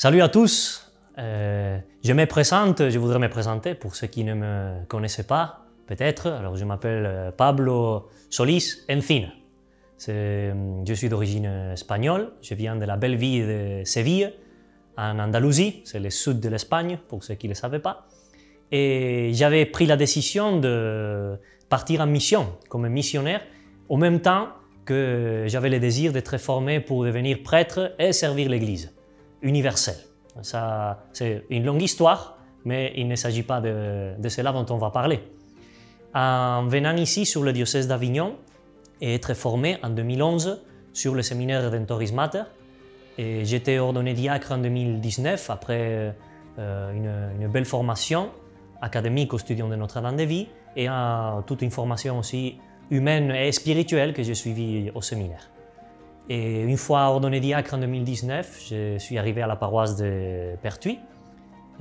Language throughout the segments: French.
Salut à tous, je voudrais me présenter pour ceux qui ne me connaissaient pas, peut-être. Alors je m'appelle Pablo Solís Encina. Je suis d'origine espagnole, je viens de la belle ville de Séville, en Andalousie, c'est le sud de l'Espagne, pour ceux qui ne le savaient pas. Et j'avais pris la décision de partir en mission, comme missionnaire, au même temps que j'avais le désir d'être formé pour devenir prêtre et servir l'Église universelle. Ça, c'est une longue histoire, mais il ne s'agit pas de cela dont on va parler. En venant ici sur le diocèse d'Avignon et être formé en 2011 sur le séminaire Redemptoris Mater, et j'étais ordonné diacre en 2019 après une belle formation académique au Studium de Notre-Dame de Vie et toute une formation aussi humaine et spirituelle que j'ai suivie au séminaire. Et une fois ordonné diacre en 2019, je suis arrivé à la paroisse de Pertuis,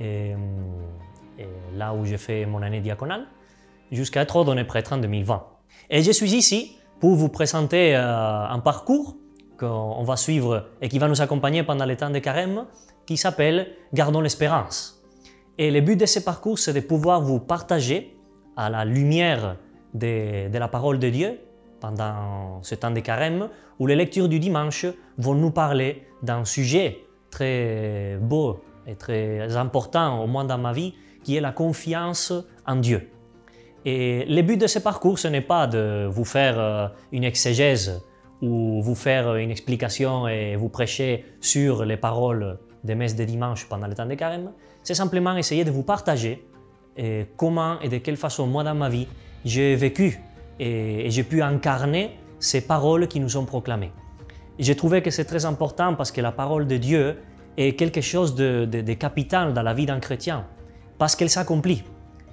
et là où j'ai fait mon année diaconale, jusqu'à être ordonné prêtre en 2020. Et je suis ici pour vous présenter un parcours qu'on va suivre et qui va nous accompagner pendant le temps de carême, qui s'appelle « Gardons l'espérance ». Et le but de ce parcours, c'est de pouvoir vous partager à la lumière de la parole de Dieu pendant ce temps de carême, où les lectures du dimanche vont nous parler d'un sujet très beau et très important, au moins dans ma vie, qui est la confiance en Dieu. Et le but de ce parcours, ce n'est pas de vous faire une exégèse ou vous faire une explication et vous prêcher sur les paroles des messes de dimanche pendant le temps de carême, c'est simplement essayer de vous partager comment et de quelle façon, moi dans ma vie, j'ai vécu et j'ai pu incarner ces paroles qui nous sont proclamées. J'ai trouvé que c'est très important parce que la parole de Dieu est quelque chose de capital dans la vie d'un chrétien, parce qu'elle s'accomplit,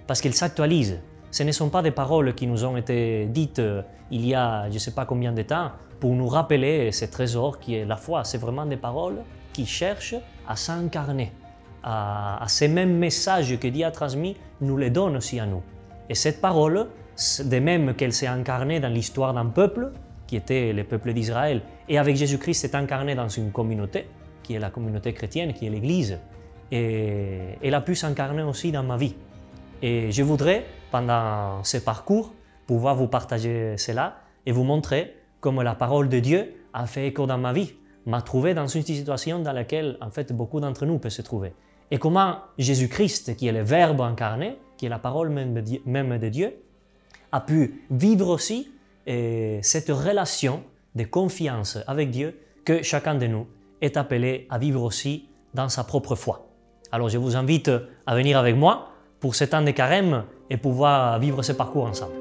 parce qu'elle s'actualise. Ce ne sont pas des paroles qui nous ont été dites il y a je ne sais pas combien de temps pour nous rappeler ce trésor qui est la foi. C'est vraiment des paroles qui cherchent à s'incarner, à ces mêmes messages que Dieu a transmis, nous les donne aussi à nous. Et cette parole, de même qu'elle s'est incarnée dans l'histoire d'un peuple, qui était le peuple d'Israël, et avec Jésus-Christ s'est incarnée dans une communauté, qui est la communauté chrétienne, qui est l'Église, et elle a pu s'incarner aussi dans ma vie. Et je voudrais, pendant ce parcours, pouvoir vous partager cela et vous montrer comment la parole de Dieu a fait écho dans ma vie, m'a trouvé dans une situation dans laquelle, en fait, beaucoup d'entre nous peuvent se trouver. Et comment Jésus-Christ, qui est le Verbe incarné, qui est la parole même de Dieu, a pu vivre aussi cette relation de confiance avec Dieu que chacun de nous est appelé à vivre aussi dans sa propre foi. Alors je vous invite à venir avec moi pour ce temps de carême et pouvoir vivre ce parcours ensemble.